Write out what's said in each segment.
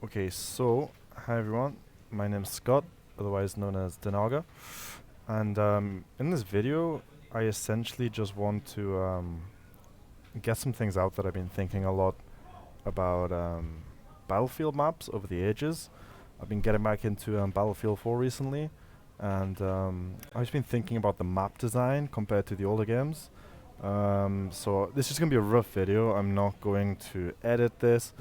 Okay, so hi everyone. My name's Scott, otherwise known as Denaga, and in this video, I essentially just want to get some things out that I've been thinking a lot about battlefield maps over the ages. I've been getting back into Battlefield 4 recently, and I've just been thinking about the map design compared to the older games. So this is going to be a rough video. I'm not going to edit this.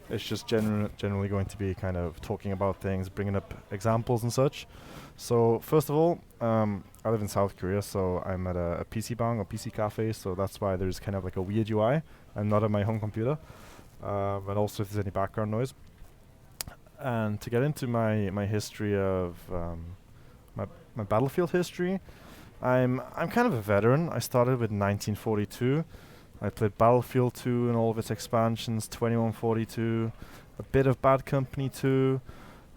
It's just generally going to be kind of talking about things, bringing up examples and such. So first of all, I live in South Korea, so I'm at a PC bang or PC cafe, so that's why there's kind of like a weird UI. I'm not at my home computer, and also if there's any background noise. And to get into my history of my Battlefield history, I'm kind of a veteran. I started with 1942. I played Battlefield 2 and all of its expansions, 2142, a bit of Bad Company 2,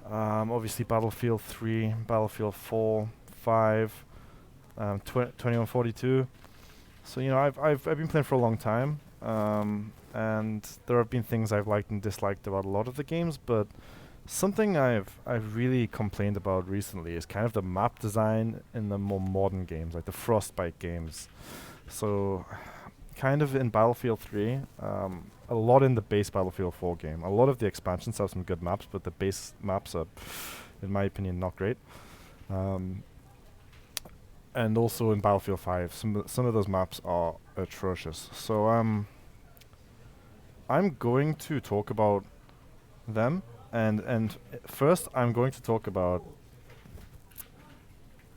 obviously Battlefield 3, Battlefield 4, 5, 2142. So I've been playing for a long time, and there have been things I've liked and disliked about a lot of the games, but something I've really complained about recently is kind of the map design in the more modern games, like the Frostbite games. So kind of in Battlefield 3, a lot in the base Battlefield 4 game. A lot of the expansions have some good maps, but the base maps are, in my opinion, not great. And also in Battlefield 5, some of those maps are atrocious. So I'm going to talk about them, and first I'm going to talk about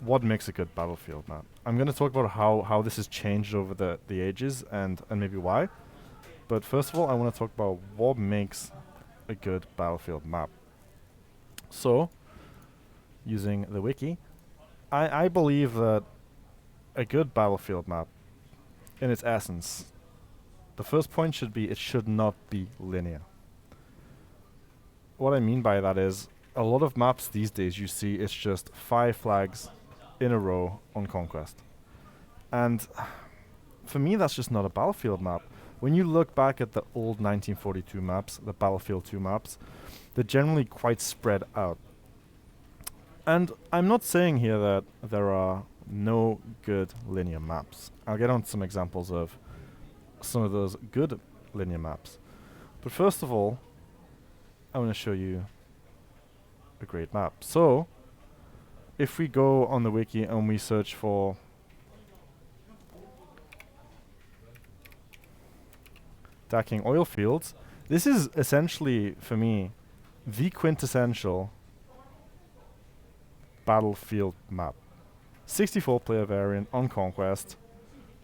what makes a good Battlefield map. I'm going to talk about how this has changed over the ages and maybe why. But first of all, I want to talk about what makes a good Battlefield map. So, using the wiki, I believe that a good Battlefield map, in its essence, the first point should be it should not be linear. What I mean by that is, a lot of maps these days you see it's just 5 flags in a row on Conquest. And for me, that's just not a Battlefield map. When you look back at the old 1942 maps, the Battlefield 2 maps, they're generally quite spread out. And I'm not saying here that there are no good linear maps. I'll get on some examples of some of those good linear maps. But first of all, I want to show you a great map. So, if we go on the wiki and we search for Dacking oil fields, this is essentially, for me, the quintessential Battlefield map. 64 player variant on Conquest.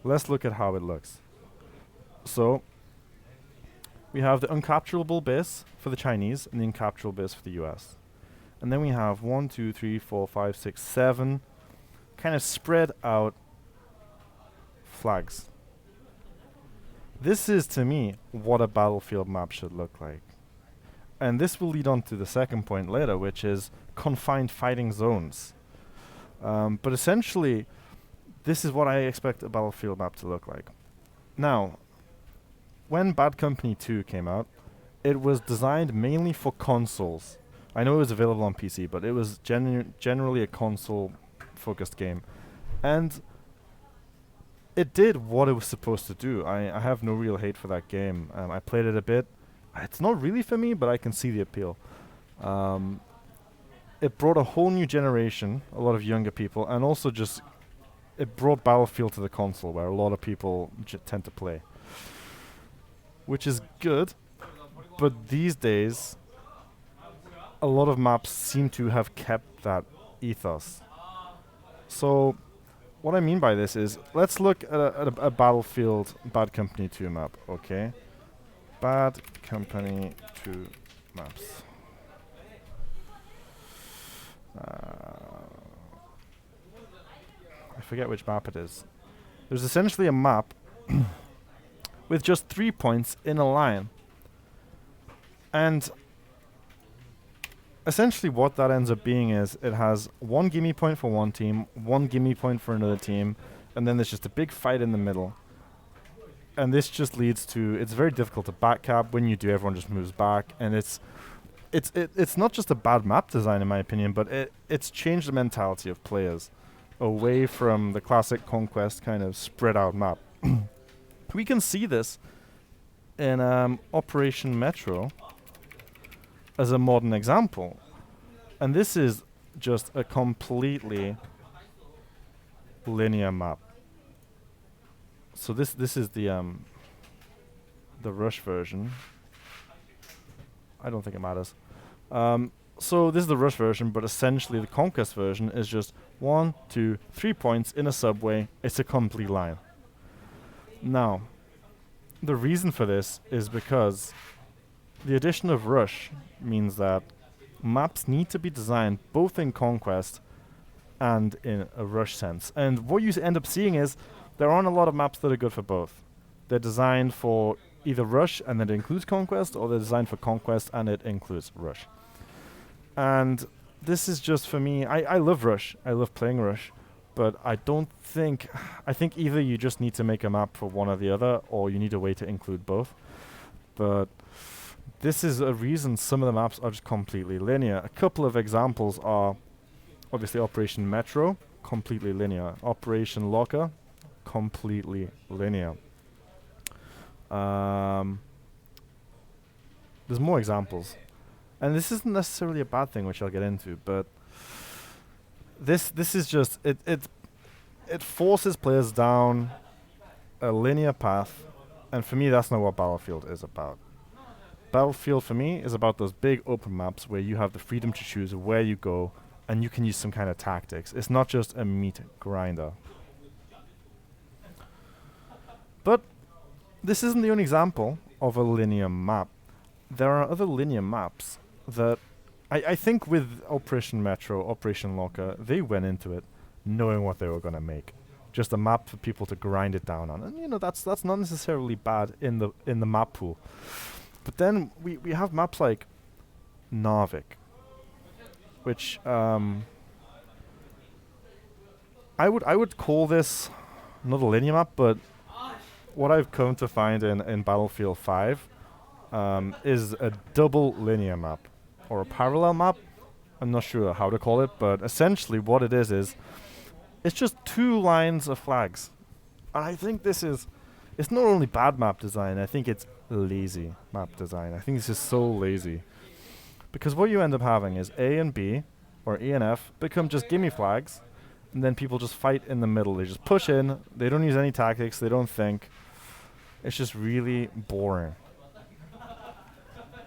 Let's look at how it looks. So, we have the uncapturable base for the Chinese and the uncapturable base for the US. And then we have 1, 2, 3, 4, 5, 6, 7 kind of spread out flags. This is, to me, what a Battlefield map should look like. And this will lead on to the second point later, which is confined fighting zones. But essentially, this is what I expect a Battlefield map to look like. Now, when Bad Company 2 came out, it was designed mainly for consoles. I know it was available on PC, but it was generally a console-focused game. And it did what it was supposed to do. I have no real hate for that game. I played it a bit. It's not really for me, but I can see the appeal. It brought a whole new generation, a lot of younger people, and also just it brought Battlefield to the console, where a lot of people tend to play. Which is good, but these days, a lot of maps seem to have kept that ethos. So, what I mean by this is, let's look at a Battlefield Bad Company 2 map, okay? Bad Company 2 maps. I forget which map it is. There's essentially a map with just 3 points in a line. And essentially what that ends up being is it has 1 gimme point for one team, 1 gimme point for another team, and then there's just a big fight in the middle. And this just leads to, it's very difficult to backcap. When you do, everyone just moves back, and it's it's not just a bad map design in my opinion, but it's changed the mentality of players away from the classic Conquest kind of spread out map. We can see this in Operation Metro as a modern example, and this is just a completely linear map. So this is the Rush version. I don't think it matters. So this is the Rush version, but essentially the Conquest version is just 1, 2, 3 points in a subway. It's a complete line. Now, the reason for this is because the addition of Rush means that maps need to be designed both in Conquest and in a Rush sense. And what you end up seeing is there aren't a lot of maps that are good for both. They're designed for either Rush and then it includes Conquest, or they're designed for Conquest and it includes Rush. And this is just for me, I love Rush. I love playing Rush. But I think either you just need to make a map for one or the other, or you need a way to include both. But this is a reason some of the maps are just completely linear. A couple of examples are obviously Operation Metro, completely linear. Operation Locker, completely linear. There's more examples. And this isn't necessarily a bad thing, which I'll get into, but this is just it forces players down a linear path, and for me that's not what Battlefield is about. Battlefield for me is about those big open maps where you have the freedom to choose where you go and you can use some kind of tactics. It's not just a meat grinder. But this isn't the only example of a linear map. There are other linear maps that I think with Operation Metro, Operation Locker, they went into it knowing what they were going to make. Just a map for people to grind it down on. And you know, that's not necessarily bad in the map pool. But then we have maps like Novik, which I would call this not a linear map, but what I've come to find in Battlefield 5 is a double linear map or a parallel map. I'm not sure how to call it, but essentially what it is it's just 2 lines of flags. And I think it's not only bad map design, I think it's lazy map design. I think this is so lazy. Because what you end up having is A and B, or E and F, become just gimme flags, and then people just fight in the middle. They just push in, they don't use any tactics, they don't think. It's just really boring.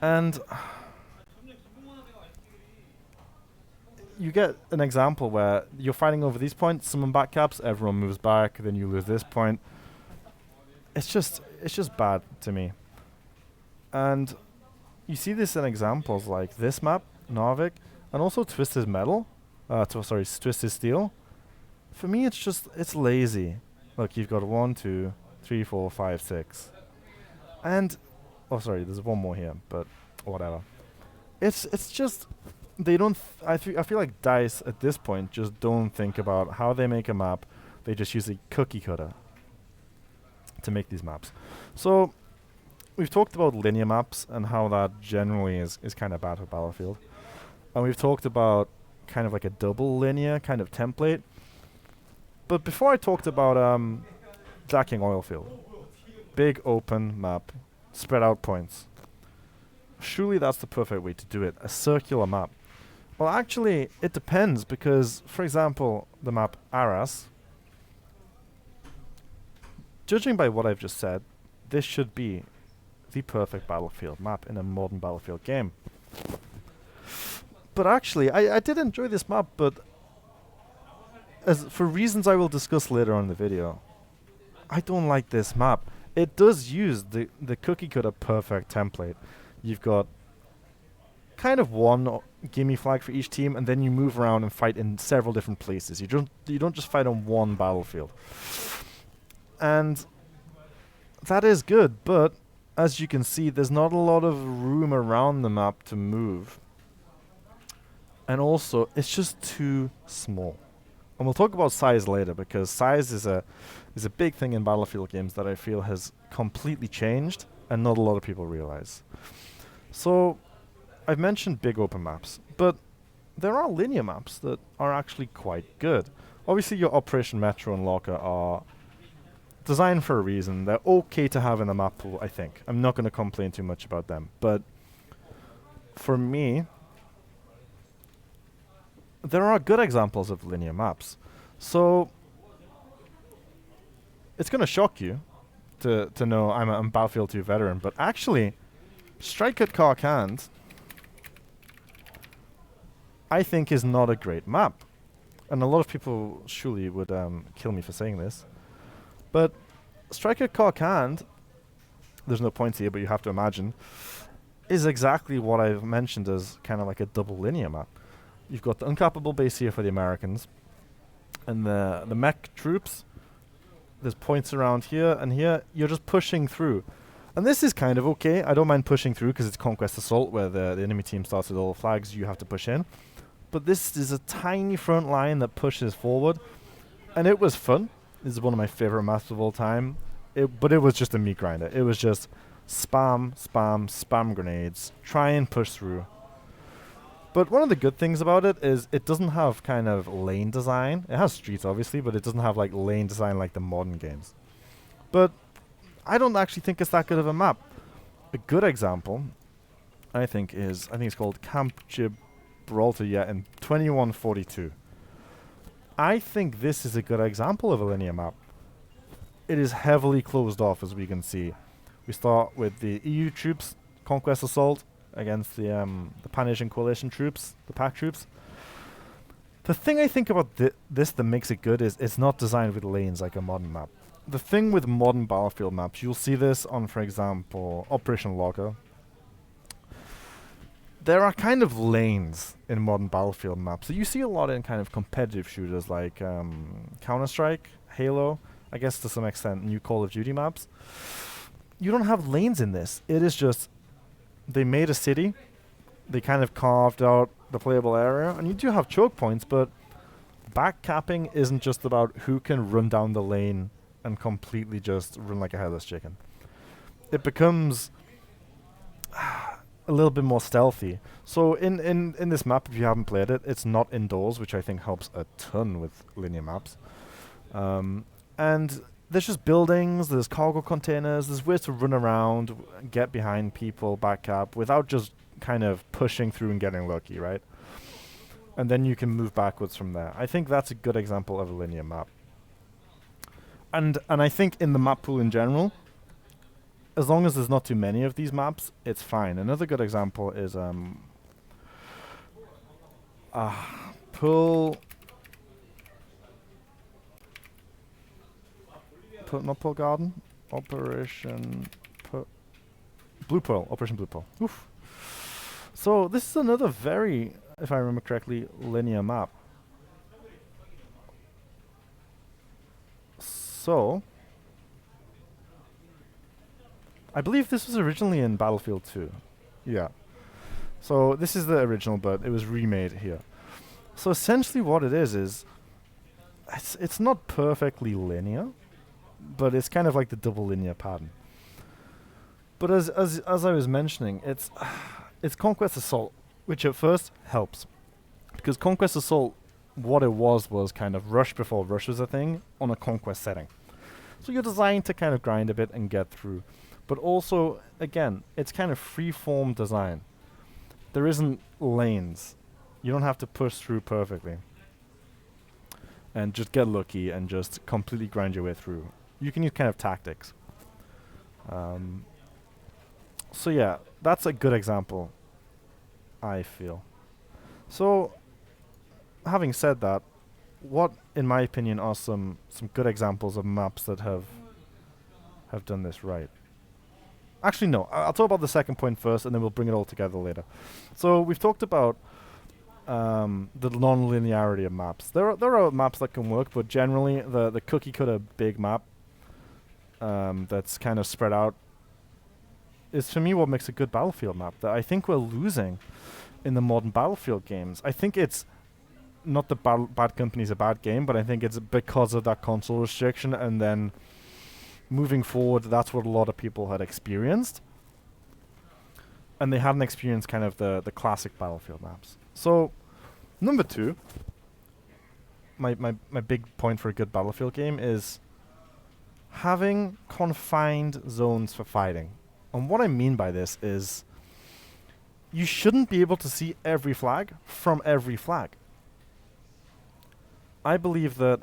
And you get an example where you're fighting over these points, someone backcaps, everyone moves back, then you lose this point. It's just bad to me. And you see this in examples like this map, Novik, and also Twisted Metal. Twisted Steel. For me, it's lazy. Look, you've got 1, 2, 3, 4, 5, 6. And there's one more here, but whatever. It's just they don't. I feel like DICE at this point just don't think about how they make a map. They just use a cookie cutter to make these maps. So we've talked about linear maps and how that generally is kind of bad for Battlefield, and we've talked about kind of like a double linear kind of template. But before I talked about Jacking Oilfield, big open map, spread out points. Surely that's the perfect way to do it, a circular map. Well, actually, it depends because, for example, the map Armas, judging by what I've just said, this should be the perfect Battlefield map in a modern Battlefield game. But actually, I did enjoy this map, but for reasons I will discuss later on in the video, I don't like this map. It does use the cookie cutter perfect template. You've got kind of one gimme flag for each team, and then you move around and fight in several different places. You don't just fight on one battlefield. And that is good, but as you can see, there's not a lot of room around the map to move. And also, it's just too small. And we'll talk about size later, because size is a big thing in Battlefield games that I feel has completely changed and not a lot of people realize. So I've mentioned big open maps, but there are linear maps that are actually quite good. Obviously, your Operation Metro and Locker are designed for a reason. They're okay to have in the map pool, I think. I'm not going to complain too much about them. But for me, there are good examples of linear maps. So it's going to shock you to know I'm a Battlefield 2 veteran, but actually, Strike at Karkand, I think, is not a great map. And a lot of people surely would kill me for saying this. But Strike at Karkand, there's no points here, but you have to imagine, is exactly what I've mentioned as kind of like a double linear map. You've got the uncappable base here for the Americans, and the mech troops. There's points around here, and here you're just pushing through. And this is kind of okay. I don't mind pushing through because it's Conquest Assault, where the enemy team starts with all the flags, you have to push in. But this is a tiny front line that pushes forward, and it was fun. This is one of my favorite maps of all time. But it was just a meat grinder. It was just spam, spam, spam grenades. Try and push through. But one of the good things about it is it doesn't have kind of lane design. It has streets, obviously, but it doesn't have like lane design like the modern games. But I don't actually think it's that good of a map. A good example, I think it's called Camp Gibraltar, in 2142. I think this is a good example of a linear map. It is heavily closed off, as we can see. We start with the EU troops, Conquest Assault, against the Pan-Asian Coalition troops, the PAC troops. The thing I think about this that makes it good is it's not designed with lanes like a modern map. The thing with modern Battlefield maps, you'll see this on, for example, Operation Locker. There are kind of lanes in modern Battlefield maps that you see a lot in kind of competitive shooters like Counter-Strike, Halo, I guess to some extent new Call of Duty maps. You don't have lanes in this. It is just they made a city, they kind of carved out the playable area, and you do have choke points, but backcapping isn't just about who can run down the lane and completely just run like a headless chicken. It becomes a little bit more stealthy. So in this map, if you haven't played it, it's not indoors, which I think helps a ton with linear maps. And there's just buildings, there's cargo containers, there's ways to run around, get behind people, back up, without just kind of pushing through and getting lucky, right? And then you can move backwards from there. I think that's a good example of a linear map. And I think in the map pool in general, as long as there's not too many of these maps, it's fine. Another good example is not Pearl Garden, Operation Blue Pearl, Operation Blue Pearl. Oof. So this is another very, if I remember correctly, linear map. So I believe this was originally in Battlefield 2. Yeah. So this is the original, but it was remade here. So essentially what it is it's not perfectly linear, but it's kind of like the double linear pattern. But as I was mentioning, it's Conquest Assault, which at first helps. Because Conquest Assault, what it was kind of rush before rush was a thing on a conquest setting. So you're designed to kind of grind a bit and get through. But also, again, it's kind of free-form design. There isn't lanes. You don't have to push through perfectly. And just get lucky and just completely grind your way through. You can use kind of tactics. So yeah, that's a good example, I feel. So, having said that, what, in my opinion, are some good examples of maps that have done this right? Actually, no. I'll talk about the second point first, and then we'll bring it all together later. So we've talked about the non-linearity of maps. There are maps that can work, but generally the cookie cutter big map that's kind of spread out is, for me, what makes a good Battlefield map that I think we're losing in the modern Battlefield games. I think it's not that Bad Company's a bad game, but I think it's because of that console restriction, and then moving forward, that's what a lot of people had experienced. and they hadn't experienced kind of the classic Battlefield maps. So, number 2, my big point for a good Battlefield game is having confined zones for fighting. And what I mean by this is you shouldn't be able to see every flag from every flag. I believe that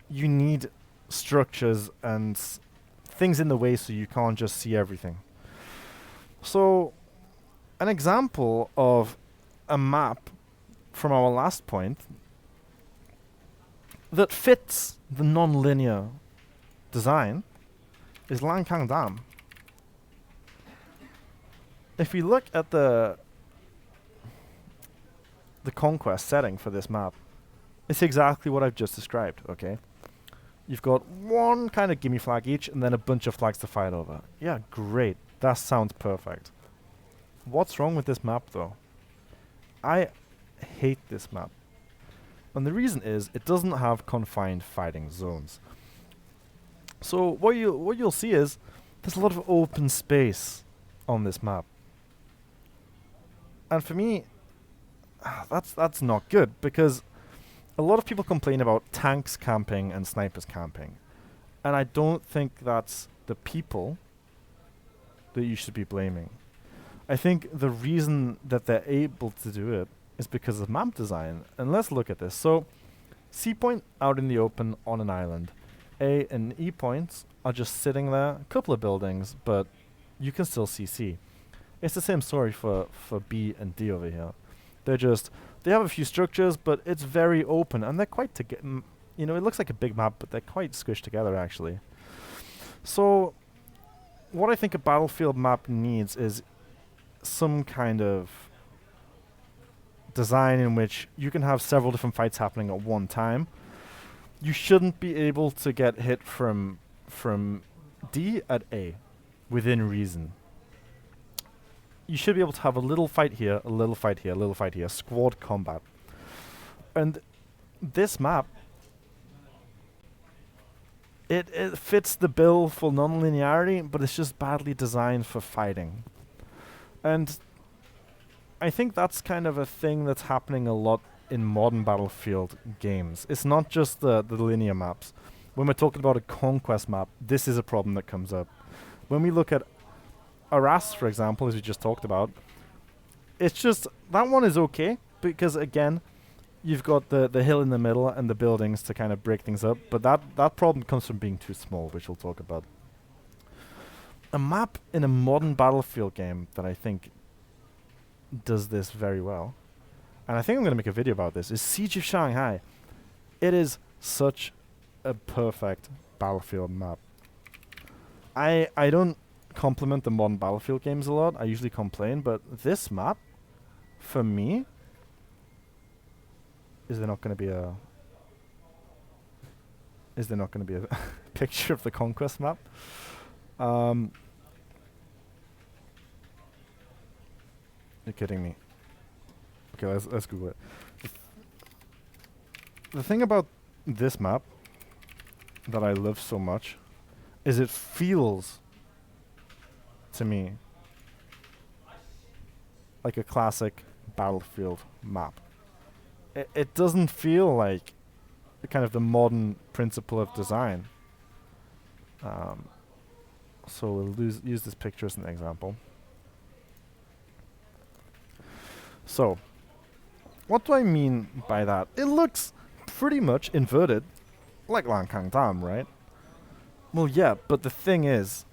you need structures and things in the way so you can't just see everything. So, an example of a map from our last point that fits the non-linear design is Lankang Dam. If we look at the conquest setting for this map, it's exactly what I've just described, okay? You've got one kind of gimme flag each and then a bunch of flags to fight over. Yeah, great. That sounds perfect. What's wrong with this map though? I hate this map. And the reason is it doesn't have confined fighting zones. So what you'll see is there's a lot of open space on this map. And for me, that's not good, because a lot of people complain about tanks camping and snipers camping. And I don't think that's the people that you should be blaming. I think the reason that they're able to do it is because of map design. And let's look at this. So, C point out in the open on an island. A and E points are just sitting there, a couple of buildings, but you can still see C. It's the same story for B and D over here. They have a few structures, but it's very open, and they're quite it looks like a big map, but they're quite squished together actually. So, what I think a Battlefield map needs is some kind of design in which you can have several different fights happening at one time. You shouldn't be able to get hit from D at A within reason. You should be able to have a little fight here, a little fight here, a little fight here, squad combat. And this map, it fits the bill for non-linearity, but it's just badly designed for fighting. And I think that's kind of a thing that's happening a lot in modern Battlefield games. It's not just the linear maps. When we're talking about a conquest map, this is a problem that comes up. When we look at Armas, for example, as we just talked about, it's just, that one is okay, because again, you've got the hill in the middle and the buildings to kind of break things up, but that problem comes from being too small, which we'll talk about. A map in a modern Battlefield game that I think does this very well, and I think I'm going to make a video about this, is Siege of Shanghai. It is such a perfect Battlefield map. I don't compliment the modern Battlefield games a lot. I usually complain, but this map, for me, is there not going to be a picture of the conquest map? You're kidding me. Okay, let's Google it. The thing about this map that I love so much is it feels to me like a classic Battlefield map. It doesn't feel like kind of the modern principle of design. So we'll use this picture as an example. So, what do I mean by that? It looks pretty much inverted, like Lankang Dam, right? Well, yeah, but the thing is,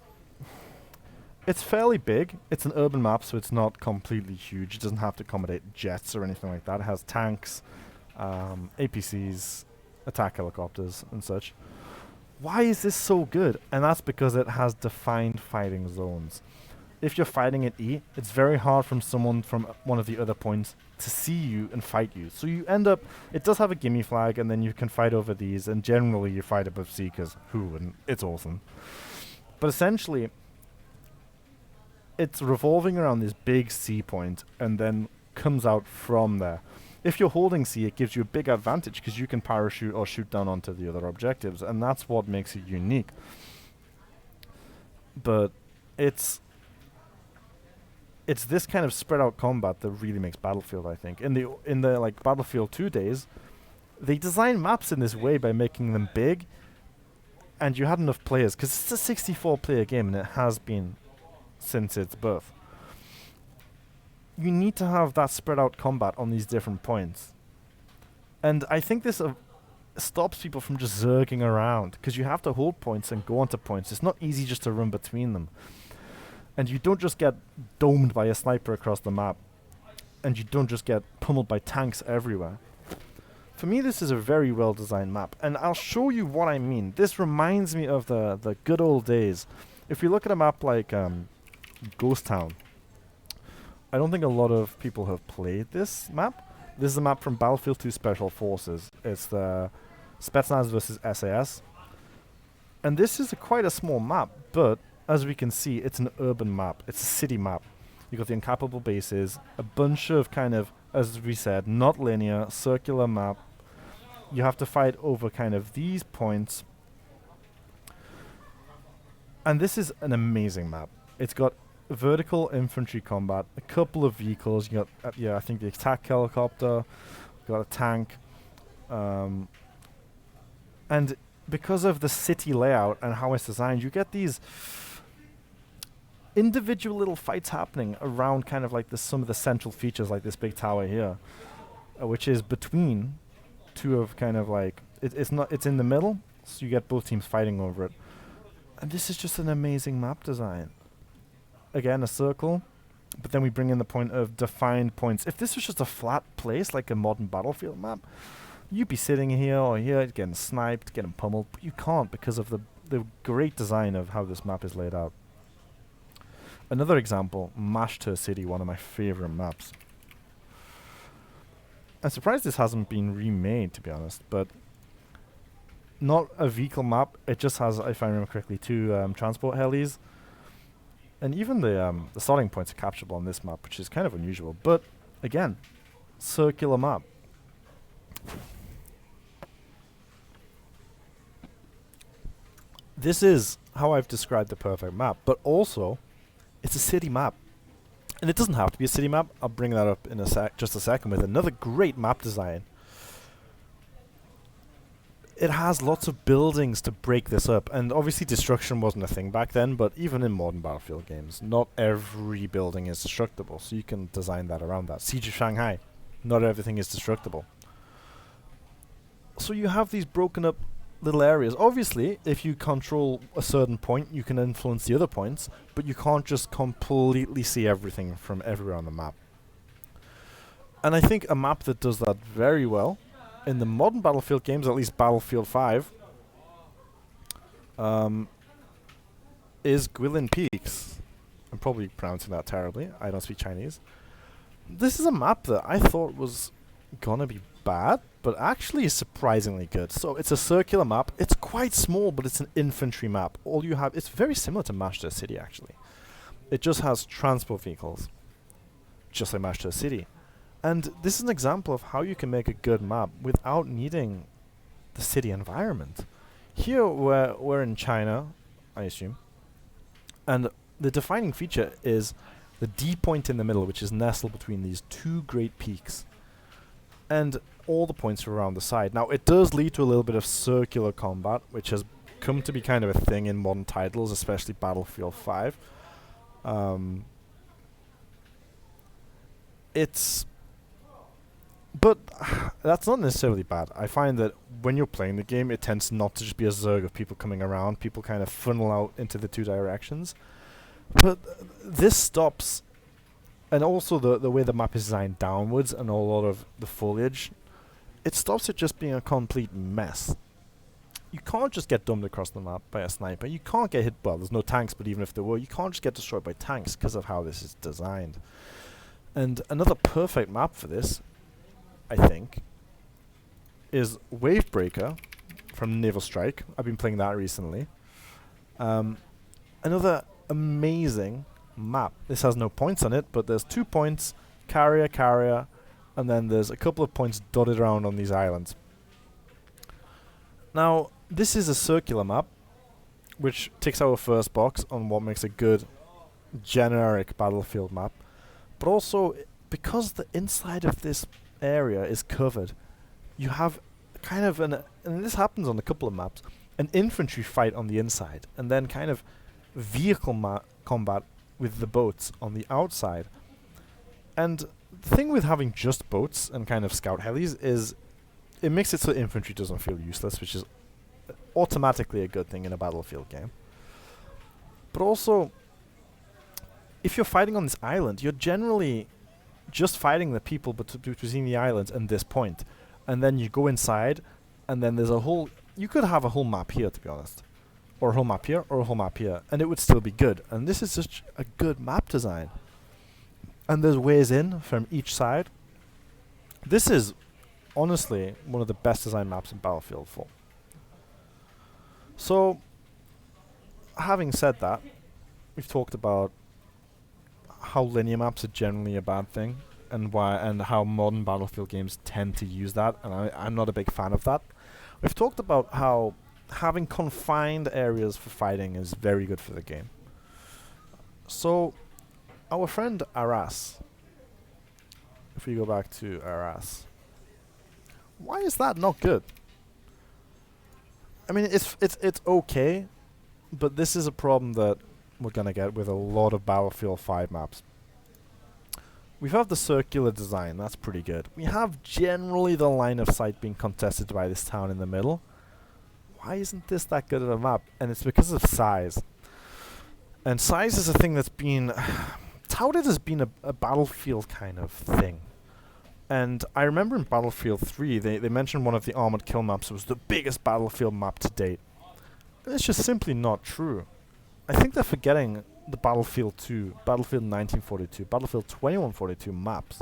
it's fairly big. It's an urban map, so it's not completely huge. It doesn't have to accommodate jets or anything like that. It has tanks, APCs, attack helicopters, and such. Why is this so good? And that's because it has defined fighting zones. If you're fighting at E, it's very hard from someone from one of the other points to see you and fight you. So you end up, it does have a gimme flag, and then you can fight over these, and generally you fight above C, because who wouldn't? It's awesome. But essentially, it's revolving around this big C point, and then comes out from there. If you're holding C, it gives you a big advantage, because you can parachute or shoot down onto the other objectives, and that's what makes it unique. But it's it's this kind of spread out combat that really makes Battlefield, I think. In the like Battlefield 2 days, they designed maps in this way by making them big, and you had enough players, because it's a 64 player game and it has been since its birth. You need to have that spread out combat on these different points. And I think this stops people from just zerging around, because you have to hold points and go onto points. It's not easy just to run between them. And you don't just get domed by a sniper across the map. And you don't just get pummeled by tanks everywhere. For me, this is a very well designed map. And I'll show you what I mean. This reminds me of the good old days. If you look at a map like Ghost Town, I don't think a lot of people have played this map. This is a map from Battlefield 2 Special Forces. It's the Spetsnaz versus SAS. And this is quite a small map, but as we can see, it's an urban map. It's a city map. You've got the uncappable bases, a bunch of kind of, as we said, not linear, circular map. You have to fight over kind of these points. And this is an amazing map. It's got vertical infantry combat, a couple of vehicles. You got, I think the attack helicopter, got a tank. And because of the city layout and how it's designed, you get these individual little fights happening around kind of like some of the central features, like this big tower here, which is between two of kind of like, it's in the middle, so you get both teams fighting over it. And this is just an amazing map design. Again, a circle, but then we bring in the point of defined points. If this was just a flat place, like a modern Battlefield map, you'd be sitting here or here, getting sniped, getting pummeled, but you can't because of the great design of how this map is laid out. Another example, Mashter City, one of my favorite maps. I'm surprised this hasn't been remade, to be honest, but not a vehicle map. It just has, if I remember correctly, 2 transport helis. And even the starting points are capturable on this map, which is kind of unusual. But, again, circular map. This is how I've described the perfect map, but also, it's a city map. And it doesn't have to be a city map. I'll bring that up in just a second with another great map design. It has lots of buildings to break this up, and obviously destruction wasn't a thing back then, but even in modern Battlefield games, not every building is destructible, so you can design that around that. Siege of Shanghai, not everything is destructible. So you have these broken up little areas. Obviously, if you control a certain point, you can influence the other points, but you can't just completely see everything from everywhere on the map. And I think a map that does that very well in the modern Battlefield games, at least Battlefield 5, is Guilin Peaks. I'm probably pronouncing that terribly. I don't speak Chinese. This is a map that I thought was gonna be bad, but actually is surprisingly good. So it's a circular map. It's quite small, but it's an infantry map. All you have, it's very similar to Mashter City, actually. It just has transport vehicles, just like Mashter City. And this is an example of how you can make a good map without needing the city environment. Here we're in China, I assume. And the defining feature is the D point in the middle, which is nestled between these 2 great peaks. And all the points are around the side. Now, it does lead to a little bit of circular combat, which has come to be kind of a thing in modern titles, especially Battlefield 5. But that's not necessarily bad. I find that when you're playing the game, it tends not to just be a zerg of people coming around. People kind of funnel out into the 2 directions. But this stops, and also the way the map is designed downwards and a lot of the foliage, it stops it just being a complete mess. You can't just get dumped across the map by a sniper. You can't get hit, well, there's no tanks, but even if there were, you can't just get destroyed by tanks because of how this is designed. And another perfect map for this, I think, is Wavebreaker from Naval Strike. I've been playing that recently. Another amazing map. This has no points on it, but there's 2 points, carrier, and then there's a couple of points dotted around on these islands. Now, this is a circular map, which ticks our first box on what makes a good generic Battlefield map. But also, because the inside of this area is covered, you have kind of and this happens on a couple of maps, an infantry fight on the inside, and then kind of vehicle combat with the boats on the outside. And the thing with having just boats and kind of scout helis is it makes it so infantry doesn't feel useless, which is automatically a good thing in a battlefield game. But also, if you're fighting on this island, you're generally just fighting the people between the islands and this point. And then you go inside, and then there's a whole... You could have a whole map here, to be honest. Or a whole map here, or a whole map here. And it would still be good. And this is such a good map design. And there's ways in from each side. This is, honestly, one of the best designed maps in Battlefield 4. So, having said that, we've talked about how linear maps are generally a bad thing, and why, and how modern Battlefield games tend to use that, and I'm not a big fan of that. We've talked about how having confined areas for fighting is very good for the game. So, our friend Armas, if we go back to Armas, why is that not good? I mean, it's okay, but this is a problem that we're gonna get with a lot of Battlefield 5 maps. We have the circular design, that's pretty good. We have generally the line of sight being contested by this town in the middle. Why isn't this that good of a map? And it's because of size. And size is a thing that's been touted as being a Battlefield kind of thing. And I remember in Battlefield 3, they mentioned one of the armored kill maps was the biggest Battlefield map to date. And it's just simply not true. I think they're forgetting the Battlefield 2, Battlefield 1942, Battlefield 2142 maps.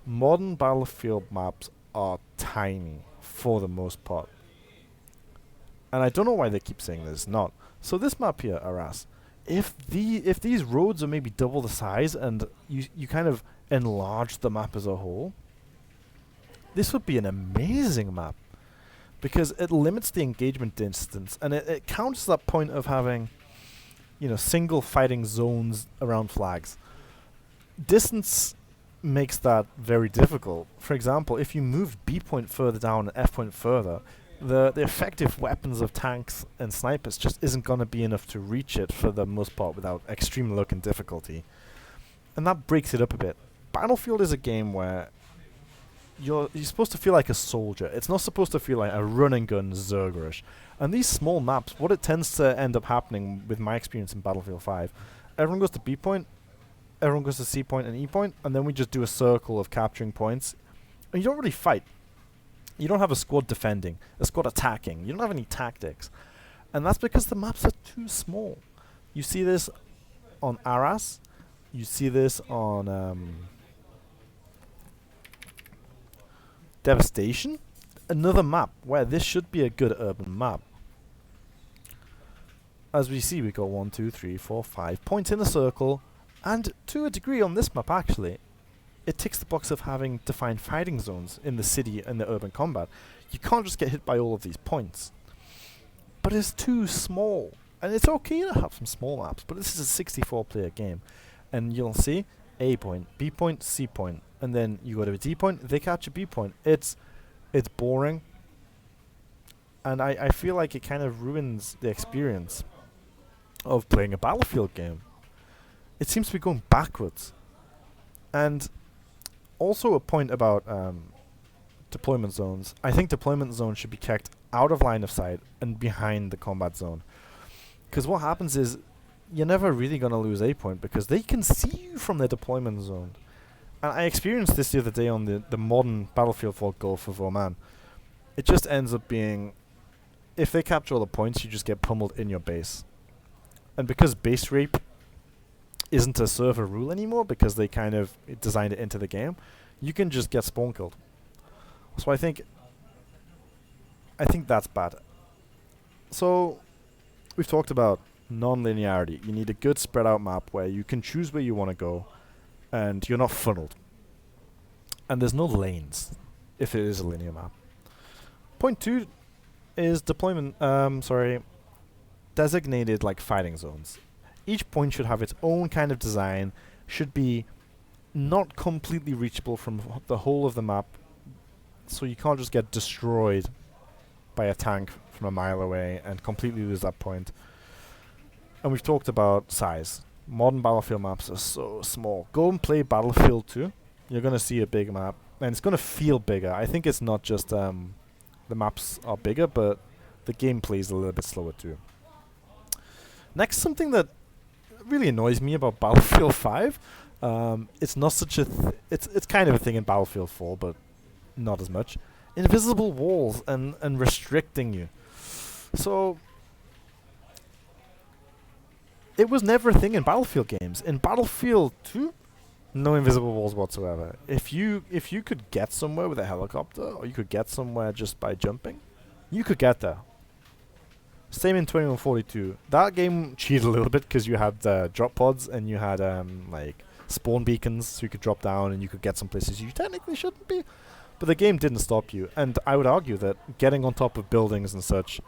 Modern Battlefield maps are tiny, for the most part. And I don't know why they keep saying that it's not. So this map here, Arras, if these roads are maybe double the size and you kind of enlarge the map as a whole, this would be an amazing map. Because it limits the engagement distance, and it counts that point of having, you know, single fighting zones around flags. Distance makes that very difficult. For example, if you move B point further down and F point further, the effective weapons of tanks and snipers just isn't going to be enough to reach it for the most part without extreme luck and difficulty. And that breaks it up a bit. Battlefield is a game where you're supposed to feel like a soldier. It's not supposed to feel like a run and gun Zergerish. And these small maps, what it tends to end up happening with my experience in Battlefield 5, everyone goes to B point, everyone goes to C point and E point, and then we just do a circle of capturing points. And you don't really fight. You don't have a squad defending, a squad attacking. You don't have any tactics. And that's because the maps are too small. You see this on Arras. You see this on Devastation. Another map where this should be a good urban map. As we see, we got 1, 2, 3, 4, 5 points in a circle. And to a degree on this map, actually, it ticks the box of having defined fighting zones in the city and the urban combat. You can't just get hit by all of these points. But it's too small. And it's okay to have some small maps, but this is a 64-player game. And you'll see A point, B point, C point. And then you go to a D point, they catch a B point. It's boring. And I feel like it kind of ruins the experience of playing a Battlefield game. It seems to be going backwards. And also a point about deployment zones. I think deployment zones should be kept out of line of sight and behind the combat zone. Because what happens is you're never really going to lose A point because they can see you from their deployment zone. And I experienced this the other day on the modern Battlefield 4 Gulf of Oman. It just ends up being, if they capture all the points, you just get pummeled in your base. And because base rape isn't a server rule anymore, because they kind of designed it into the game, you can just get spawn killed. So I think that's bad. So we've talked about non-linearity. You need a good spread out map where you can choose where you want to go and you're not funneled. And there's no lanes if it is a linear map. Point 2 is designated like fighting zones. Each point should have its own kind of design, should be not completely reachable from the whole of the map, so you can't just get destroyed by a tank from a mile away and completely lose that point. And we've talked about size. Modern Battlefield maps are so small. Go and play Battlefield 2. You're going to see a big map, and it's going to feel bigger. I think it's not just the maps are bigger, but the gameplay is a little bit slower too. Next, something that really annoys me about Battlefield 5. It's not such a it's kind of a thing in Battlefield 4, but not as much. Invisible walls and restricting you. So it was never a thing in Battlefield games. In Battlefield 2, no invisible walls whatsoever. If you could get somewhere with a helicopter, or you could get somewhere just by jumping, you could get there. Same in 2142. That game cheated a little bit because you had drop pods and you had like spawn beacons, so you could drop down and you could get some places you technically shouldn't be. But the game didn't stop you, and I would argue that getting on top of buildings and such,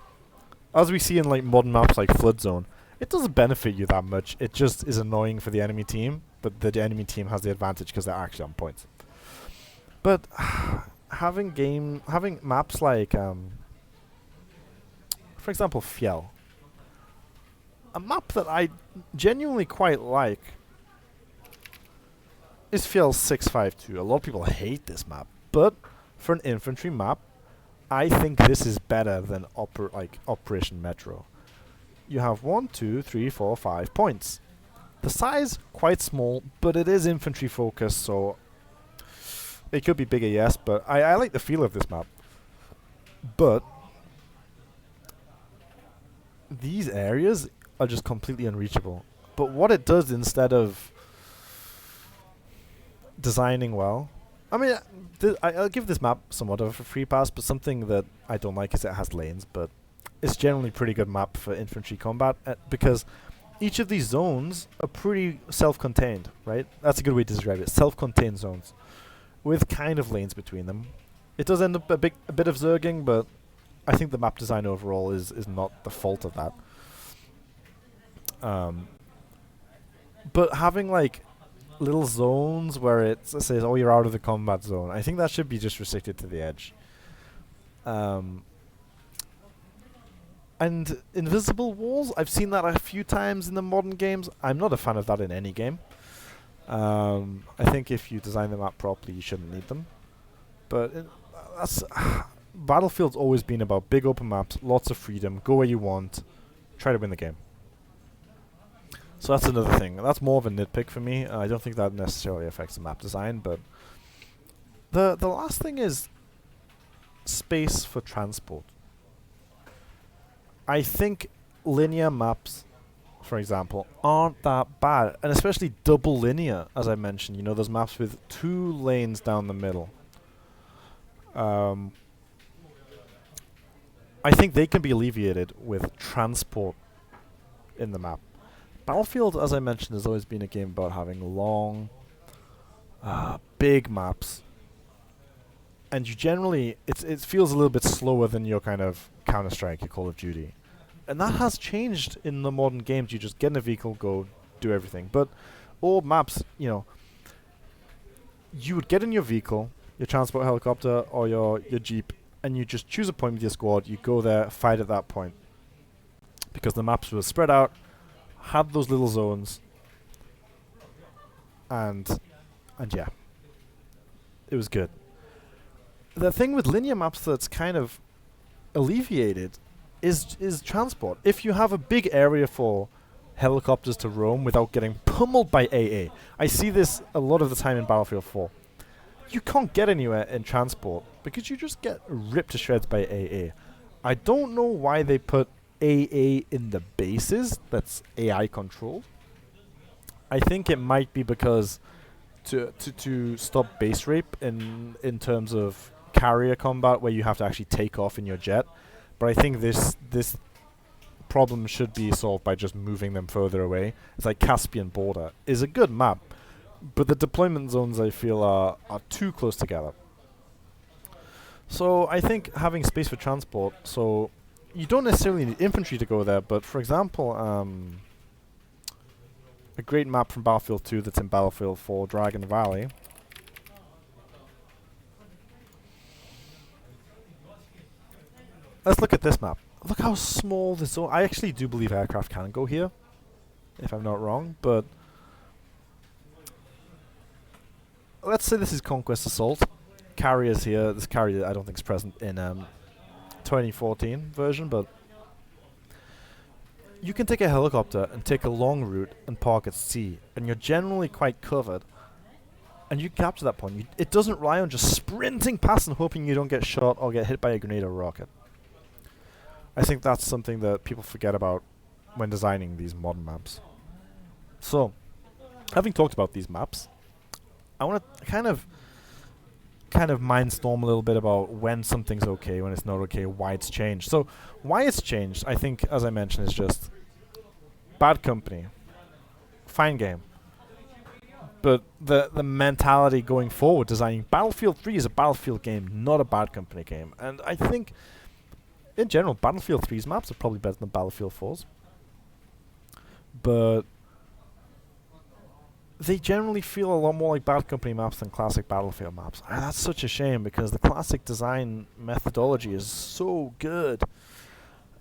as we see in like modern maps like Flood Zone, it doesn't benefit you that much. It just is annoying for the enemy team, but the enemy team has the advantage because they're actually on points. But having maps like for example, Fjell. A map that I genuinely quite like is Fjell 652. A lot of people hate this map, but for an infantry map, I think this is better than Operation Metro. You have 1, 2, 3, 4, 5 points. The size, quite small, but it is infantry focused, so it could be bigger, yes, but I like the feel of this map. But these areas are just completely unreachable. But what it does, instead of designing well, I mean, I'll give this map somewhat of a free pass, but something that I don't like is it has lanes, but it's generally a pretty good map for infantry combat, because each of these zones are pretty self-contained, right? That's a good way to describe it. Self-contained zones with kind of lanes between them. It does end up a bit of zerging, but I think the map design overall is not the fault of that. But having like little zones where it says, "Oh, you're out of the combat zone," I think that should be just restricted to the edge. And invisible walls, I've seen that a few times in the modern games. I'm not a fan of that in any game. I think if you design the map properly, you shouldn't need them. But that's Battlefield's always been about big open maps, lots of freedom, go where you want, try to win the game. So that's another thing. That's more of a nitpick for me. I don't think that necessarily affects the map design, but the last thing is space for transport. I think linear maps, for example, aren't that bad, and especially double linear, as I mentioned. You know, those maps with 2 lanes down the middle. I think they can be alleviated with transport in the map. Battlefield, as I mentioned, has always been a game about having long, big maps. And you generally, it feels a little bit slower than your kind of Counter-Strike, your Call of Duty. And that has changed in the modern games. You just get in a vehicle, go, do everything. But old maps, you know, you would get in your vehicle, your transport helicopter or your jeep, and you just choose a point with your squad, you go there, fight at that point. Because the maps were spread out, had those little zones, and yeah, it was good. The thing with linear maps that's kind of alleviated is transport. If you have a big area for helicopters to roam without getting pummeled by AA, I see this a lot of the time in Battlefield 4. You can't get anywhere in transport because you just get ripped to shreds by AA. I don't know why they put AA in the bases that's AI controlled. I think it might be because to stop base rape in terms of carrier combat where you have to actually take off in your jet. But I think this problem should be solved by just moving them further away. It's like Caspian Border is a good map, but the deployment zones I feel are too close together. So I think having space for transport, so you don't necessarily need infantry to go there, but for example, a great map from Battlefield 2 that's in Battlefield 4 Dragon Valley. Let's look at this map. Look how small this zone. I actually do believe aircraft can go here, if I'm not wrong, but let's say this is Conquest Assault. Carriers here. This carrier I don't think is present in 2014 version, but you can take a helicopter and take a long route and park at sea, and you're generally quite covered. And you capture that point. It doesn't rely on just sprinting past and hoping you don't get shot or get hit by a grenade or rocket. I think that's something that people forget about when designing these modern maps. So, having talked about these maps, I want to kind of mindstorm a little bit about when something's okay, when it's not okay, why it's changed. So, why it's changed, I think, as I mentioned, is just bad company, fine game. But the mentality going forward, designing Battlefield 3 is a Battlefield game, not a Bad Company game. And I think, in general, Battlefield 3's maps are probably better than Battlefield 4's. But they generally feel a lot more like Bad Company maps than classic Battlefield maps. And that's such a shame, because the classic design methodology is so good.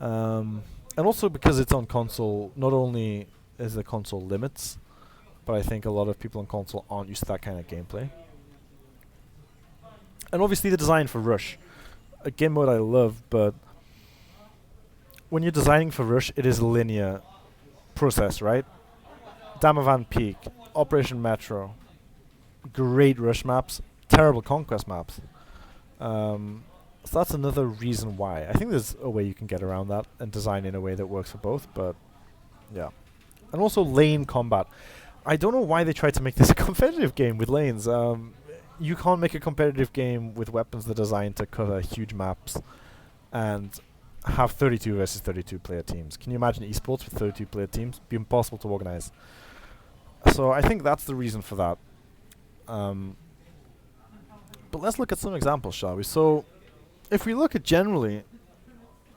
And also because it's on console, not only is the console limits, but I think a lot of people on console aren't used to that kind of gameplay. And obviously the design for Rush. A game mode I love, but when you're designing for Rush, it is a linear process, right? Damavan Peak, Operation Metro, great Rush maps, terrible Conquest maps. So that's another reason why. I think there's a way you can get around that and design in a way that works for both, but yeah. And also lane combat. I don't know why they tried to make this a competitive game with lanes. You can't make a competitive game with weapons that are designed to cover huge maps and have 32 versus 32 player teams. Can you imagine esports with 32 player teams? It'd be impossible to organize. So I think that's the reason for that. But let's look at some examples, shall we? So if we look at generally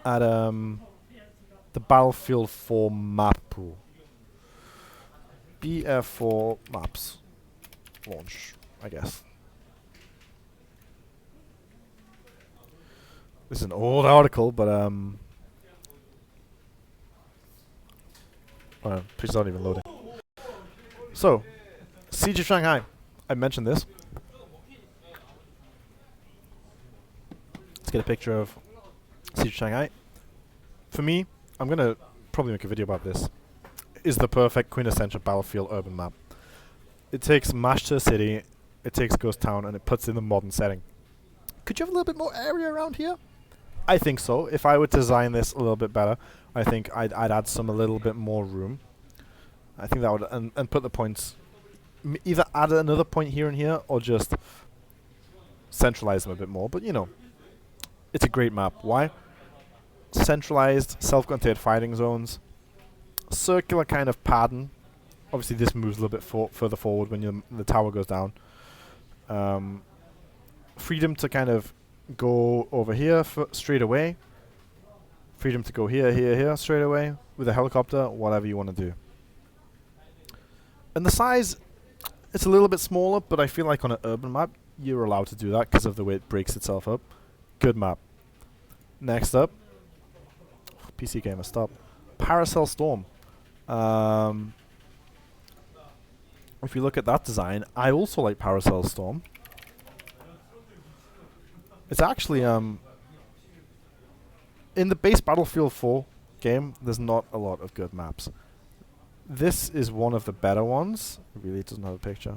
at the Battlefield 4 map pool, BF4 maps launch, I guess. This is an old article, but please don't even load it. So, Siege of Shanghai. I mentioned this. Let's get a picture of Siege of Shanghai. For me, I'm gonna probably make a video about this. Is the perfect quintessential Battlefield urban map. It takes Mashta City, it takes Ghost Town, and it puts it in the modern setting. Could you have a little bit more area around here? I think so. If I would design this a little bit better, I think I'd add a little bit more room. I think that would, and put the points, either add another point here and here, or just centralize them a bit more. But you know, it's a great map. Why? Centralized, self-contained fighting zones. Circular kind of pattern. Obviously this moves a little bit further forward when the tower goes down. Freedom to kind of go over here straight away. Freedom to go here straight away with a helicopter, whatever you want to do. And the size, it's a little bit smaller, but I feel like on an urban map you're allowed to do that because of the way it breaks itself up. Good map. Next up, PC gamer, stop. Paracel Storm. If you look at that design, I also like Paracel Storm. It's actually in the base Battlefield 4 game, there's not a lot of good maps. This is one of the better ones. It really doesn't have a picture.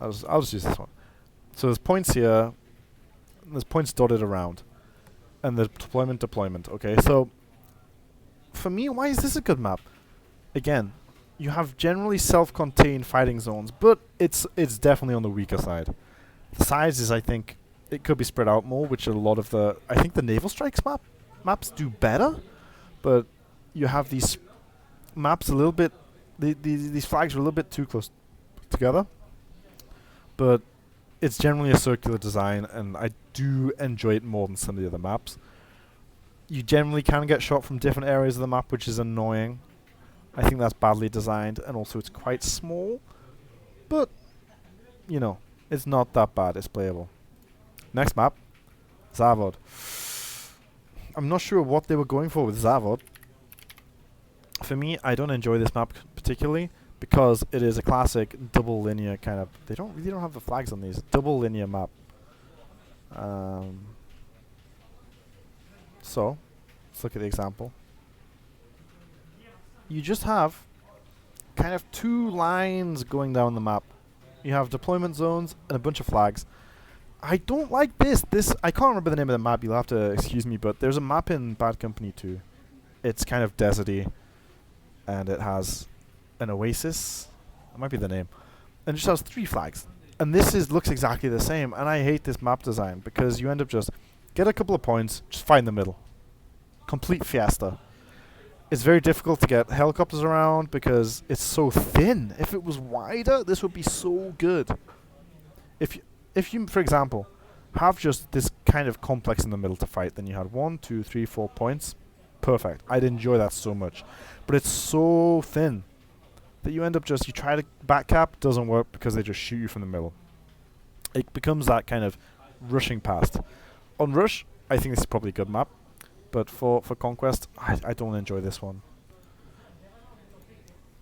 I'll just use this one. So there's points here, there's points dotted around, and the deployment. Okay, so for me, why is this a good map? Again, you have generally self-contained fighting zones, but it's definitely on the weaker side. The size is, I think, it could be spread out more, which a lot of I think the Naval Strikes maps do better, but you have these maps a little bit, these flags are a little bit too close together, but it's generally a circular design, and I do enjoy it more than some of the other maps. You generally can get shot from different areas of the map, which is annoying. I think that's badly designed, and also it's quite small. But, you know, it's not that bad. It's playable. Next map, Zavod. I'm not sure what they were going for with Zavod. For me, I don't enjoy this map particularly because it is a classic double linear kind of. They don't have the flags on these. Double linear map. So, let's look at the example. You just have kind of two lines going down the map. You have deployment zones and a bunch of flags. I don't like this. I can't remember the name of the map. You'll have to excuse me, but there's a map in Bad Company 2. It's kind of deserty, and it has an oasis. That might be the name. And it just has 3 flags. And this looks exactly the same. And I hate this map design because you end up just get a couple of points, just find the middle. Complete fiesta. It's very difficult to get helicopters around because it's so thin. If it was wider, this would be so good. If you, for example, have just this kind of complex in the middle to fight, then you had 1, 2, 3, 4 points. Perfect. I'd enjoy that so much. But it's so thin that you end up you try to back cap, doesn't work because they just shoot you from the middle. It becomes that kind of rushing past. On Rush, I think this is probably a good map. But for Conquest, I don't enjoy this one.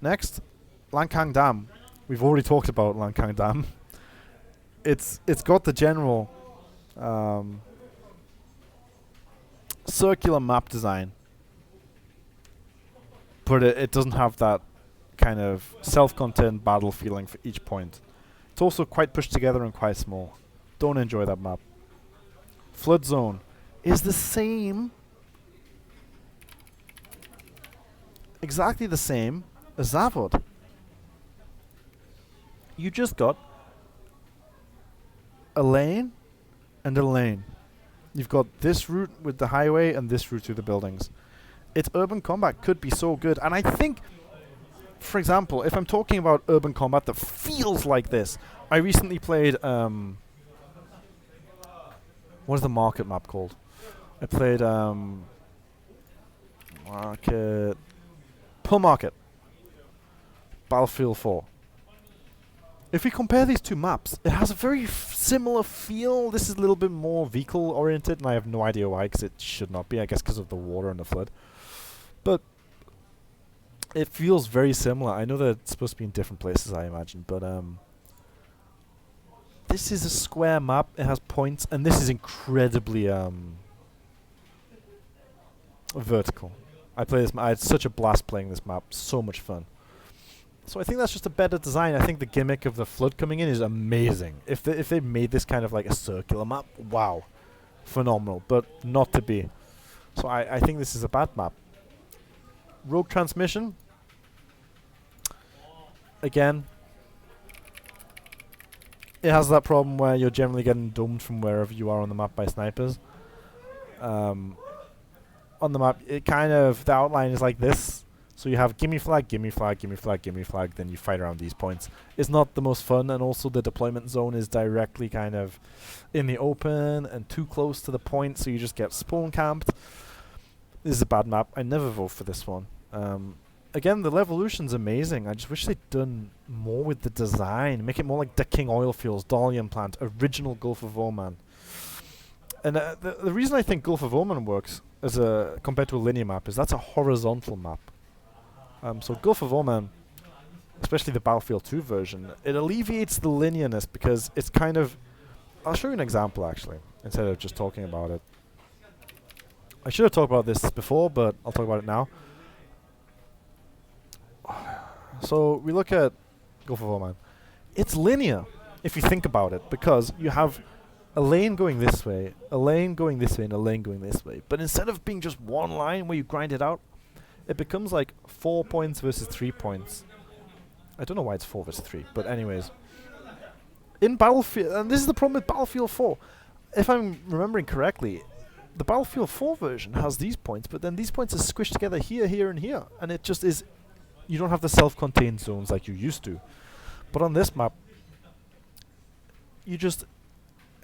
Next, Lankang Dam. We've already talked about Lankang Dam. It's got the general circular map design, but it doesn't have that kind of self-contained battle feeling for each point. It's also quite pushed together and quite small. Don't enjoy that map. Flood Zone is the same, exactly the same as Zavod. You just got a lane and a lane. You've got this route with the highway and this route through the buildings. Its urban combat could be so good, and I think, for example, if I'm talking about urban combat that feels like this, I recently played what is the market map called? I played Pearl Market, Battlefield 4. If we compare these two maps, it has a very similar feel. This is a little bit more vehicle oriented, and I have no idea why, because it should not be, I guess because of the water and the flood. But it feels very similar. I know that it's supposed to be in different places, I imagine, but this is a square map. It has points, and this is incredibly vertical. I had such a blast playing this map. So much fun. So I think that's just a better design. I think the gimmick of the flood coming in is amazing. If they made this kind of like a circular map, wow, phenomenal. But not to be. So I think this is a bad map. Rogue Transmission. Again, it has that problem where you're generally getting domed from wherever you are on the map by snipers. On the map, it kind of, the outline is like this. So you have gimme flag, gimme flag, gimme flag, gimme flag, then you fight around these points. It's not the most fun, and also the deployment zone is directly kind of in the open and too close to the point, so you just get spawn camped. This is a bad map. I never vote for this one. Again, the Levolution's amazing. I just wish they'd done more with the design. Make it more like the King Oil Fields, Dalian Plant, original Gulf of Oman. And the reason I think Gulf of Oman works as compared to a linear map is that's a horizontal map. So Gulf of Oman, especially the Battlefield 2 version, it alleviates the linearness because it's kind of... I'll show you an example, actually, instead of just talking about it. I should have talked about this before, but I'll talk about it now. So we look at Gulf of Oman. It's linear, if you think about it, because you have a lane going this way, a lane going this way, and a lane going this way. But instead of being just one line where you grind it out, it becomes like 4 points versus 3 points. I don't know why it's 4 versus 3, but anyways. In Battlefield, and this is the problem with Battlefield 4. If I'm remembering correctly, the Battlefield 4 version has these points, but then these points are squished together here, here, and here. And it just is... You don't have the self-contained zones like you used to. But on this map, you just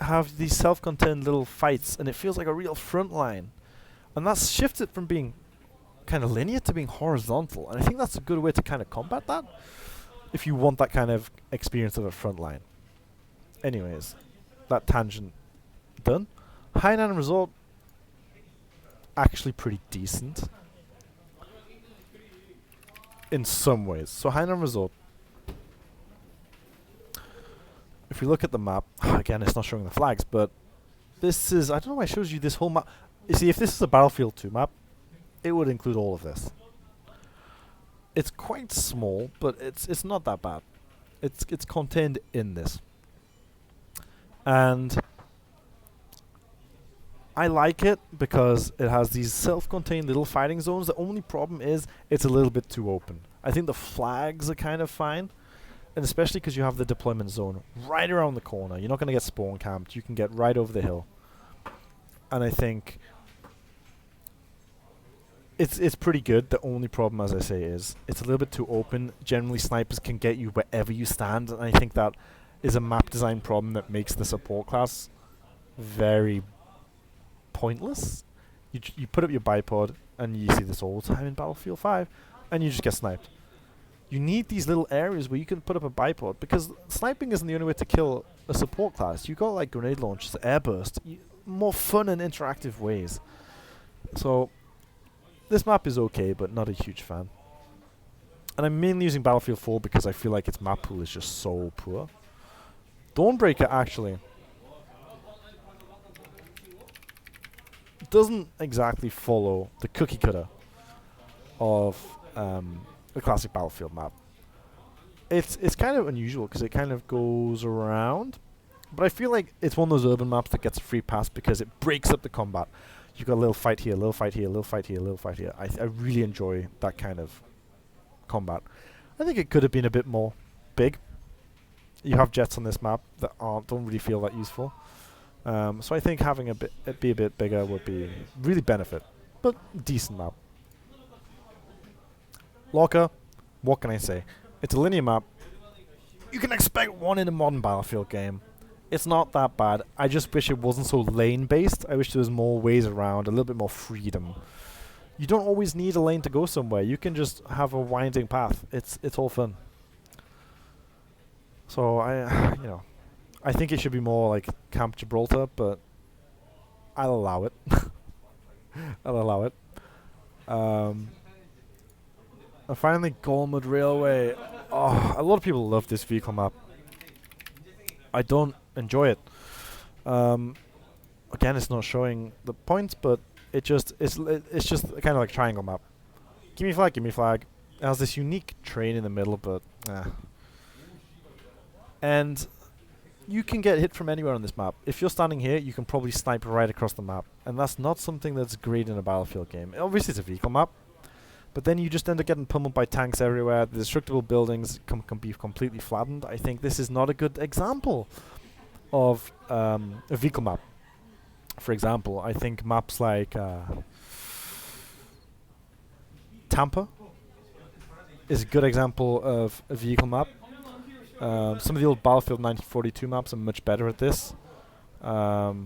have these self-contained little fights, and it feels like a real front line. And that's shifted from being kind of linear to being horizontal, and I think that's a good way to kind of combat that if you want that kind of experience of a front line. Anyways, that tangent done. Hainan Resort, actually pretty decent in some ways. So Hainan Resort, if we look at the map, again it's not showing the flags, but this is, I don't know why it shows you this whole map. You see, if this is a Battlefield 2 map, it would include all of this. It's quite small, but it's not that bad. It's contained in this. And I like it because it has these self-contained little fighting zones. The only problem is it's a little bit too open. I think the flags are kind of fine, and especially because you have the deployment zone right around the corner. You're not going to get spawn camped. You can get right over the hill. And I think it's pretty good. The only problem, as I say, is it's a little bit too open. Generally, snipers can get you wherever you stand, and I think that is a map design problem that makes the support class very pointless. You put up your bipod, and you see this all the time in Battlefield 5, and you just get sniped. You need these little areas where you can put up a bipod, because sniping isn't the only way to kill a support class. You got like grenade launchers, airburst, more fun and interactive ways. So this map is okay, but not a huge fan. And I'm mainly using Battlefield 4 because I feel like its map pool is just so poor. Dawnbreaker actually doesn't exactly follow the cookie cutter of a classic Battlefield map. It's kind of unusual because it kind of goes around, but I feel like it's one of those urban maps that gets a free pass because it breaks up the combat. You've got a little fight here, a little fight here, a little fight here, a little fight here. I really enjoy that kind of combat. I think it could have been a bit more big. You have jets on this map that don't really feel that useful. So I think having it be a bit bigger would be really benefit, but decent map. Locker, what can I say? It's a linear map. You can expect one in a modern Battlefield game. It's not that bad. I just wish it wasn't so lane-based. I wish there was more ways around, a little bit more freedom. You don't always need a lane to go somewhere. You can just have a winding path. It's all fun. So I think it should be more like Camp Gibraltar, but I'll allow it. I'll allow it. And finally, Gormud Railway. Oh, a lot of people love this vehicle map. I don't enjoy it. Again, it's not showing the points, but it's just kind of like a triangle map. Give me flag, give me flag. It has this unique train in the middle, but and you can get hit from anywhere on this map. If you're standing here, you can probably snipe right across the map, and that's not something that's great in a Battlefield game. Obviously, it's a vehicle map, but then you just end up getting pummeled by tanks everywhere. The destructible buildings can be completely flattened. I think this is not a good example of a vehicle map. For example, I think maps like Tampa is a good example of a vehicle map. Some of the old Battlefield 1942 maps are much better at this. Perhaps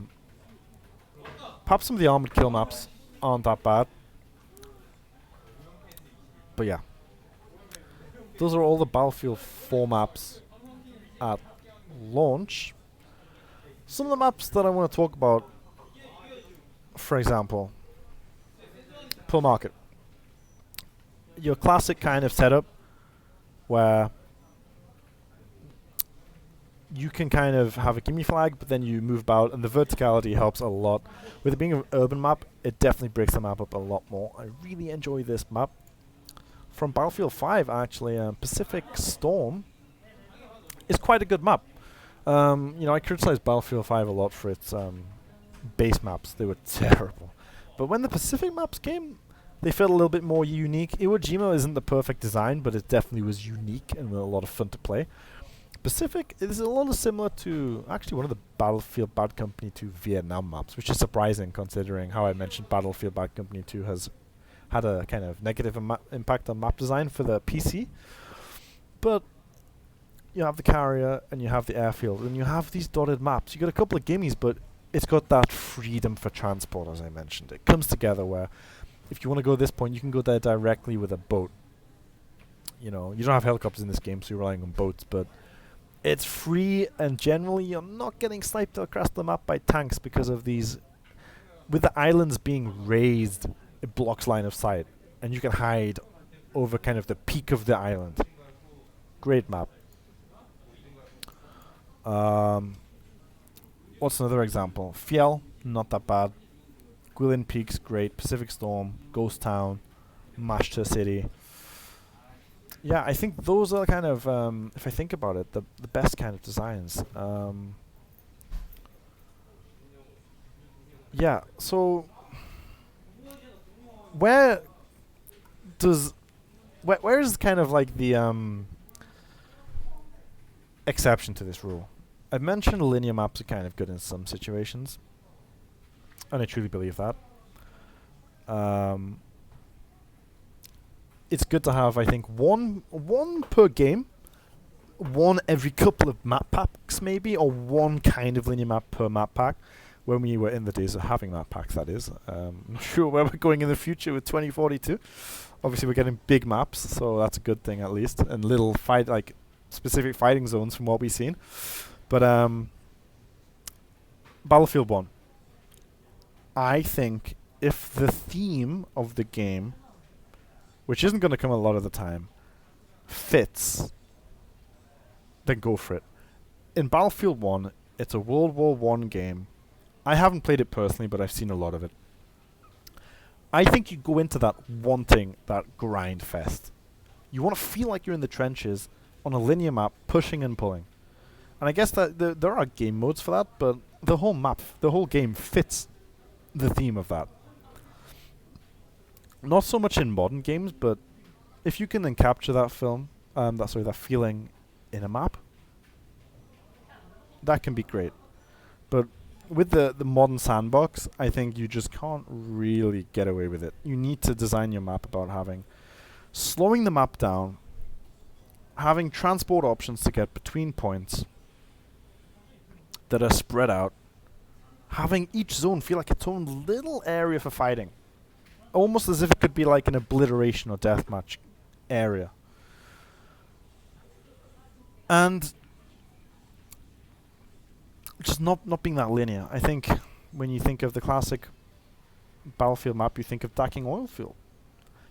some of the Armored Kill maps aren't that bad. But yeah. Those are all the Battlefield 4 maps at launch. Some of the maps that I want to talk about, for example, Pearl Market. Your classic kind of setup where you can kind of have a gimme flag, but then you move about, and the verticality helps a lot. With it being an urban map, it definitely breaks the map up a lot more. I really enjoy this map. From Battlefield 5, actually, Pacific Storm is quite a good map. I criticized Battlefield 5 a lot for its base maps. They were terrible. But when the Pacific maps came, they felt a little bit more unique. Iwo Jima isn't the perfect design, but it definitely was unique and a lot of fun to play. Pacific is a lot similar to actually one of the Battlefield Bad Company 2 Vietnam maps, which is surprising considering how I mentioned Battlefield Bad Company 2 has had a kind of negative impact on map design for the PC. But you have the carrier and you have the airfield and you have these dotted maps. You got a couple of gimmies, but it's got that freedom for transport, as I mentioned. It comes together where if you want to go to this point, you can go there directly with a boat. You know, you don't have helicopters in this game, so you're relying on boats, but it's free, and generally you're not getting sniped across the map by tanks because of these. With the islands being raised, it blocks line of sight, and you can hide over kind of the peak of the island. Great map. What's another example? Fiel, not that bad. Guilin Peaks, great. Pacific Storm, Ghost Town, Mashta City. Yeah, I think those are kind of, if I think about it, the best kind of designs. Yeah, so where is kind of like the exception to this rule? I've mentioned linear maps are kind of good in some situations, and I truly believe that. It's good to have, I think, one per game, one every couple of map packs maybe, or one kind of linear map per map pack. When we were in the days of having map packs, that is. I'm not sure where we're going in the future with 2042. Obviously, we're getting big maps, so that's a good thing at least, and little specific fighting zones from what we've seen. But Battlefield 1. I think if the theme of the game, which isn't going to come a lot of the time, fits, then go for it. In Battlefield 1, it's a World War I game. I haven't played it personally, but I've seen a lot of it. I think you go into that wanting that grind fest. You want to feel like you're in the trenches on a linear map, pushing and pulling. And I guess that there are game modes for that, but the whole map, the whole game fits the theme of that. Not so much in modern games, but if you can then capture that that feeling in a map, that can be great. But with the modern sandbox, I think you just can't really get away with it. You need to design your map about slowing the map down, having transport options to get between points that are spread out, having each zone feel like its own little area for fighting. Almost as if it could be like an obliteration or deathmatch area. And just not being that linear. I think when you think of the classic Battlefield map, you think of Dacking Oil Field.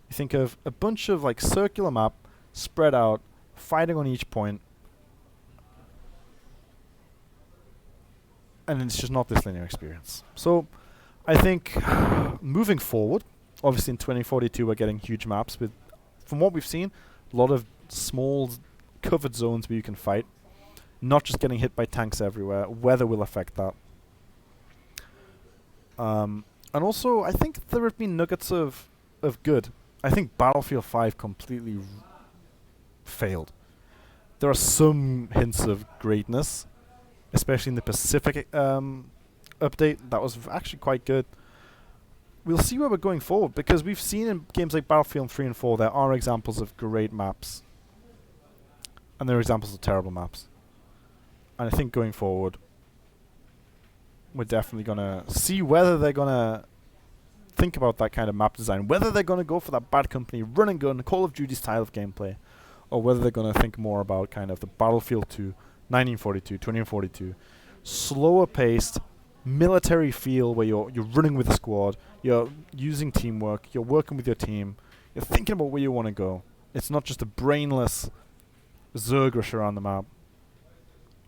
You think of a bunch of like circular map, spread out, fighting on each point. And it's just not this linear experience. So I think moving forward, obviously in 2042 we're getting huge maps with, from what we've seen, a lot of small covered zones where you can fight. Not just getting hit by tanks everywhere. Weather will affect that. And also, I think there have been nuggets of good. I think Battlefield 5 completely failed. There are some hints of greatness, especially in the Pacific update. That was actually quite good. We'll see where we're going forward, because we've seen in games like Battlefield 3 and 4 there are examples of great maps. And there are examples of terrible maps. And I think going forward, we're definitely going to see whether they're going to think about that kind of map design, whether they're going to go for that Bad Company run and gun Call of Duty style of gameplay, or whether they're going to think more about kind of the Battlefield 2, 1942, 2042, slower paced, military feel where you're running with a squad, you're using teamwork, you're working with your team, you're thinking about where you want to go. It's not just a brainless Zerg rush around the map.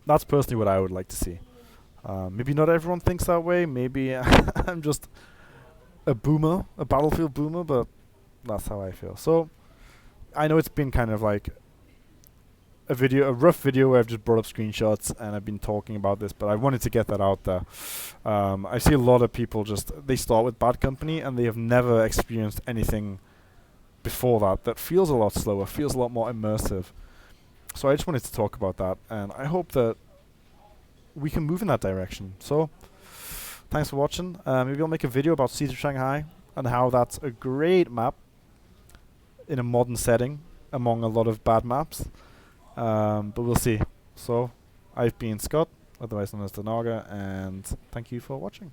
That's personally what I would like to see. Maybe not everyone thinks that way. Maybe I'm just a boomer, a Battlefield boomer, but that's how I feel. So I know it's been kind of like a rough video where I've just brought up screenshots and I've been talking about this, but I wanted to get that out there. I see a lot of people they start with Bad Company and they have never experienced anything before that feels a lot slower, feels a lot more immersive. So I just wanted to talk about that, and I hope that we can move in that direction. So thanks for watching. Maybe I'll make a video about Siege of Shanghai and how that's a great map in a modern setting among a lot of bad maps. But we'll see. So I've been Scott, otherwise known as Dawnbreaker, and thank you for watching.